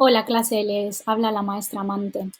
Hola clase, les habla la maestra Amante.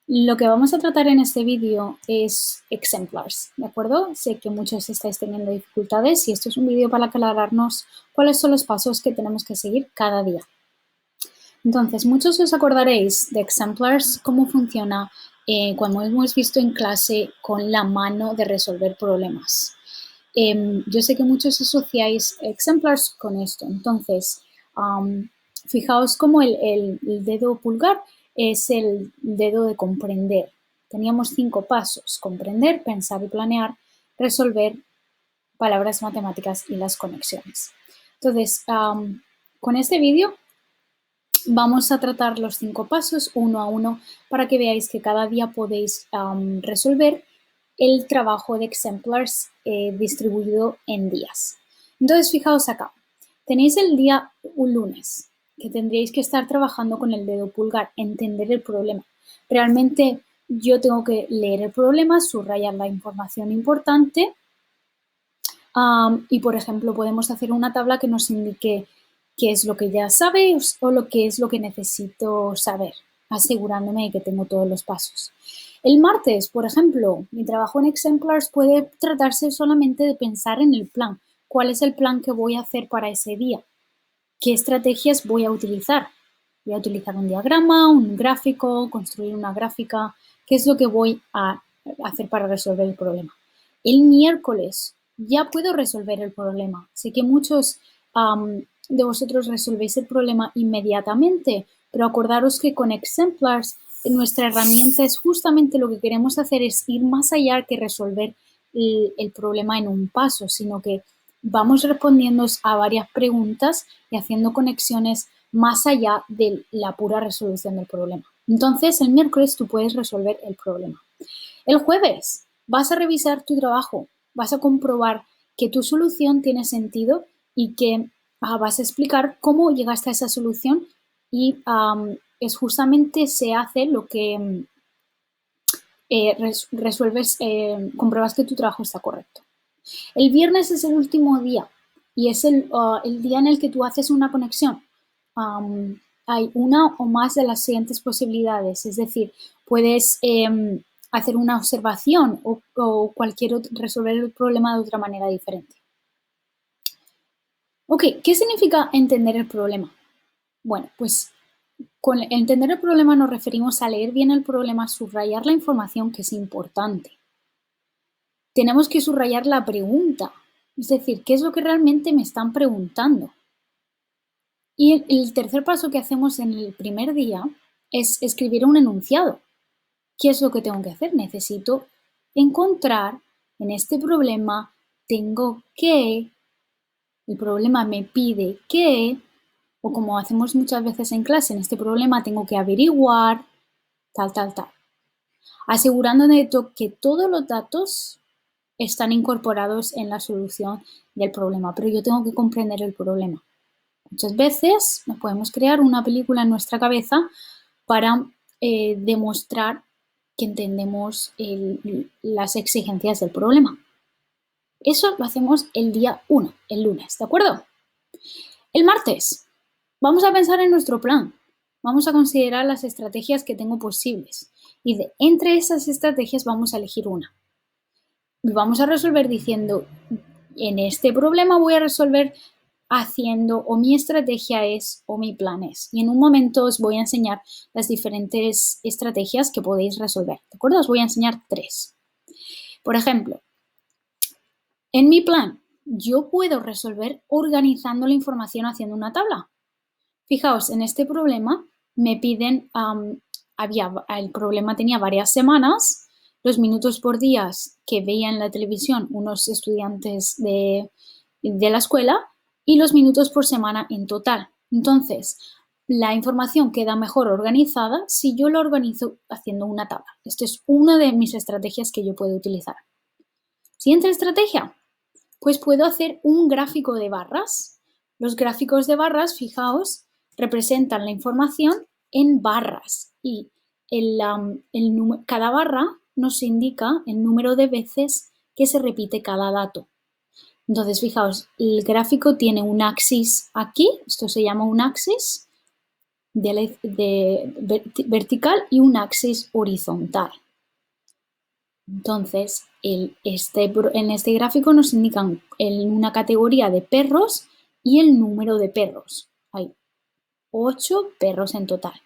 Lo que vamos a tratar en este vídeo es exemplars, ¿de acuerdo? Sé que muchos estáis teniendo dificultades y esto es un vídeo para aclararnos cuáles son los pasos que tenemos que seguir cada día. Entonces, muchos os acordaréis de exemplars, cómo funciona cuando hemos visto en clase con la mano de resolver problemas. Yo sé que muchos asociáis exemplars con esto, entonces fijaos cómo el dedo pulgar es el dedo de comprender. Teníamos 5 pasos: comprender, pensar y planear, resolver, palabras matemáticas y las conexiones. Entonces, con este vídeo vamos a tratar los 5 pasos uno a uno para que veáis que cada día podéis resolver el trabajo de exemplars distribuido en días. Entonces, fijaos acá. Tenéis el día un lunes, que tendríais que estar trabajando con el dedo pulgar, entender el problema. Realmente yo tengo que leer el problema, subrayar la información importante y, por ejemplo, podemos hacer una tabla que nos indique qué es lo que ya sabéis o lo que es lo que necesito saber, asegurándome de que tengo todos los pasos. El martes, por ejemplo, mi trabajo en exemplars puede tratarse solamente de pensar en el plan. ¿Cuál es el plan que voy a hacer para ese día? ¿Qué estrategias voy a utilizar? Voy a utilizar un diagrama, un gráfico, construir una gráfica. ¿Qué es lo que voy a hacer para resolver el problema? El miércoles ya puedo resolver el problema. Sé que muchos de vosotros resolvéis el problema inmediatamente, pero acordaros que con exemplars nuestra herramienta es justamente lo que queremos hacer, es ir más allá que resolver el problema en un paso, sino que vamos respondiendo a varias preguntas y haciendo conexiones más allá de la pura resolución del problema. Entonces, el miércoles tú puedes resolver el problema. El jueves vas a revisar tu trabajo, vas a comprobar que tu solución tiene sentido y que vas a explicar cómo llegaste a esa solución y es justamente se hace lo que resuelves, compruebas que tu trabajo está correcto. El viernes es el último día y es el día en el que tú haces una conexión. Hay una o más de las siguientes posibilidades, es decir, puedes hacer una observación o resolver el problema de otra manera diferente. Ok, ¿qué significa entender el problema? Bueno, pues con entender el problema nos referimos a leer bien el problema, subrayar la información que es importante. Tenemos que subrayar la pregunta, es decir, ¿qué es lo que realmente me están preguntando? Y el tercer paso que hacemos en el primer día es escribir un enunciado. ¿Qué es lo que tengo que hacer? Necesito encontrar en este problema, tengo que, el problema me pide que, o como hacemos muchas veces en clase, en este problema tengo que averiguar, tal. Asegurándome de que todos los datos están incorporados en la solución del problema, pero yo tengo que comprender el problema. Muchas veces nos podemos crear una película en nuestra cabeza para demostrar que entendemos las exigencias del problema. Eso lo hacemos el día 1, el lunes, ¿de acuerdo? El martes vamos a pensar en nuestro plan. Vamos a considerar las estrategias que tengo posibles y entre esas estrategias vamos a elegir una. Y vamos a resolver diciendo, en este problema voy a resolver haciendo o mi estrategia es o mi plan es. Y en un momento os voy a enseñar las diferentes estrategias que podéis resolver. ¿De acuerdo? Os voy a enseñar 3. Por ejemplo, en mi plan, yo puedo resolver organizando la información haciendo una tabla. Fijaos, en este problema me piden, el problema tenía varias semanas, los minutos por día que veían en la televisión unos estudiantes de la escuela y los minutos por semana en total. Entonces, la información queda mejor organizada si yo lo organizo haciendo una tabla. Esta es una de mis estrategias que yo puedo utilizar. Siguiente estrategia, pues puedo hacer un gráfico de barras. Los gráficos de barras, fijaos, representan la información en barras y cada barra nos indica el número de veces que se repite cada dato. Entonces, fijaos, el gráfico tiene un axis aquí, esto se llama un axis, vertical y un axis horizontal. Entonces, en este gráfico nos indican una categoría de perros y el número de perros. Hay 8 perros en total.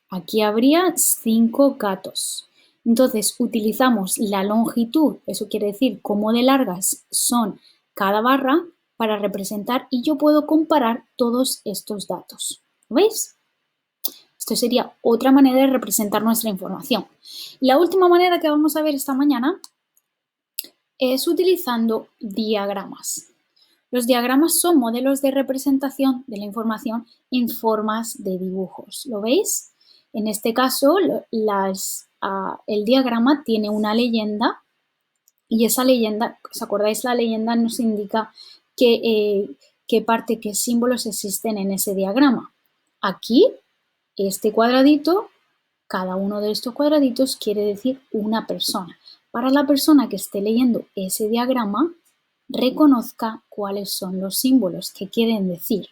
Aquí habría 5 gatos. Entonces, utilizamos la longitud, eso quiere decir cómo de largas son cada barra, para representar, y yo puedo comparar todos estos datos. ¿Lo veis? Esto sería otra manera de representar nuestra información. La última manera que vamos a ver esta mañana es utilizando diagramas. Los diagramas son modelos de representación de la información en formas de dibujos. ¿Lo veis? En este caso, el diagrama tiene una leyenda y esa leyenda, ¿os acordáis? La leyenda nos indica qué símbolos existen en ese diagrama. Aquí, este cuadradito, cada uno de estos cuadraditos quiere decir una persona. Para la persona que esté leyendo ese diagrama, reconozca cuáles son los símbolos que quieren decir.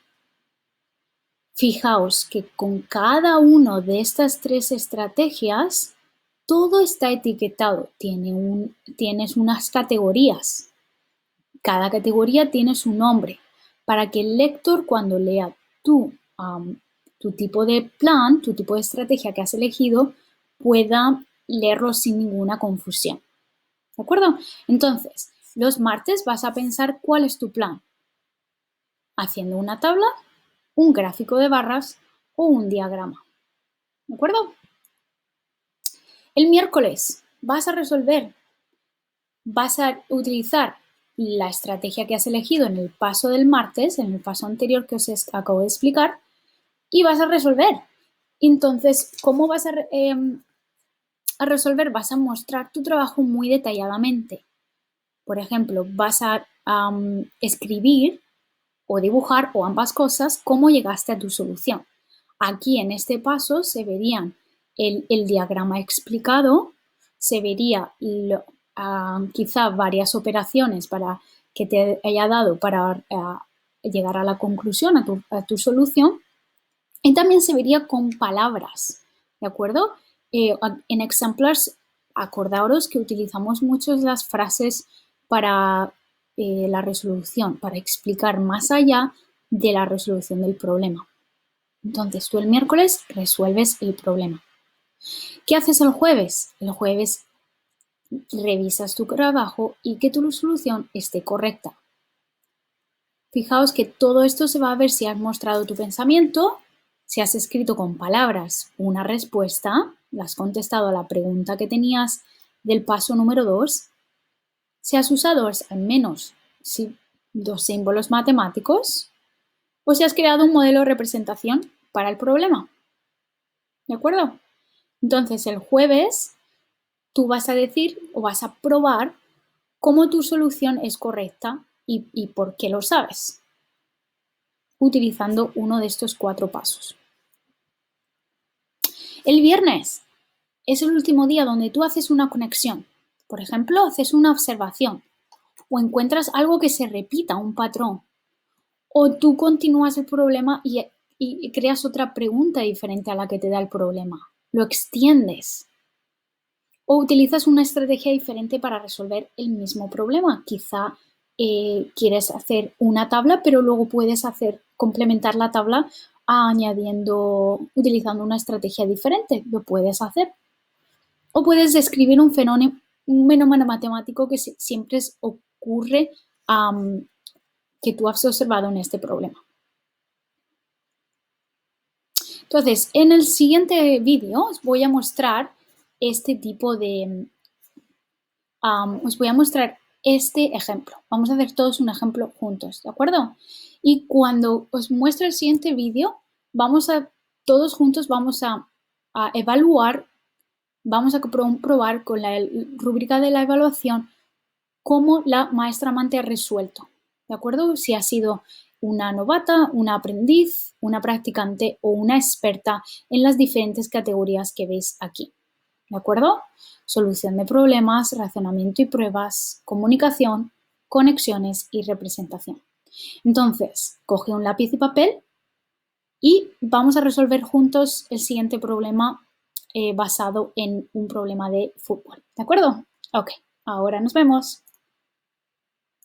Fijaos que con cada una de estas 3 estrategias, todo está etiquetado. Tienes unas categorías. Cada categoría tiene su nombre para que el lector, cuando lea tu tipo de plan, tu tipo de estrategia que has elegido, pueda leerlo sin ninguna confusión. ¿De acuerdo? Entonces, los martes vas a pensar cuál es tu plan. Haciendo una tabla, un gráfico de barras o un diagrama. ¿De acuerdo? El miércoles vas a utilizar la estrategia que has elegido en el paso del martes, en el paso anterior que os acabo de explicar, y vas a resolver. Entonces, ¿cómo vas a resolver? Vas a mostrar tu trabajo muy detalladamente. Por ejemplo, vas a escribir o dibujar, o ambas cosas, cómo llegaste a tu solución. Aquí en este paso se verían el diagrama explicado, se vería quizá varias operaciones que te haya dado para llegar a la conclusión, a tu solución, y también se vería con palabras, ¿de acuerdo? En Exemplars, acordaros que utilizamos muchas las frases para la resolución, para explicar más allá de la resolución del problema. Entonces, tú el miércoles resuelves el problema. ¿Qué haces el jueves? El jueves revisas tu trabajo y que tu solución esté correcta. Fijaos que todo esto se va a ver si has mostrado tu pensamiento, si has escrito con palabras una respuesta, le has contestado a la pregunta que tenías del paso número 2, si has usado al menos 2 símbolos matemáticos o si has creado un modelo de representación para el problema. ¿De acuerdo? Entonces, el jueves tú vas a decir o vas a probar cómo tu solución es correcta y por qué lo sabes, utilizando uno de estos 4 pasos. El viernes es el último día donde tú haces una conexión. Por ejemplo, haces una observación o encuentras algo que se repita, un patrón. O tú continúas el problema y creas otra pregunta diferente a la que te da el problema. Lo extiendes. O utilizas una estrategia diferente para resolver el mismo problema. Quizá quieres hacer una tabla, pero luego puedes complementar la tabla utilizando una estrategia diferente. Lo puedes hacer. O puedes describir un fenómeno matemático que siempre ocurre que tú has observado en este problema. Entonces, en el siguiente vídeo os voy a mostrar os voy a mostrar este ejemplo. Vamos a hacer todos un ejemplo juntos, ¿de acuerdo? Y cuando os muestre el siguiente vídeo, todos juntos vamos a evaluar, vamos a comprobar con la rúbrica de la evaluación cómo la maestra amante ha resuelto, ¿de acuerdo? Si ha sido una novata, una aprendiz, una practicante o una experta en las diferentes categorías que veis aquí, ¿de acuerdo? Solución de problemas, razonamiento y pruebas, comunicación, conexiones y representación. Entonces, coge un lápiz y papel y vamos a resolver juntos el siguiente problema basado en un problema de fútbol. ¿De acuerdo? Ok, ahora nos vemos.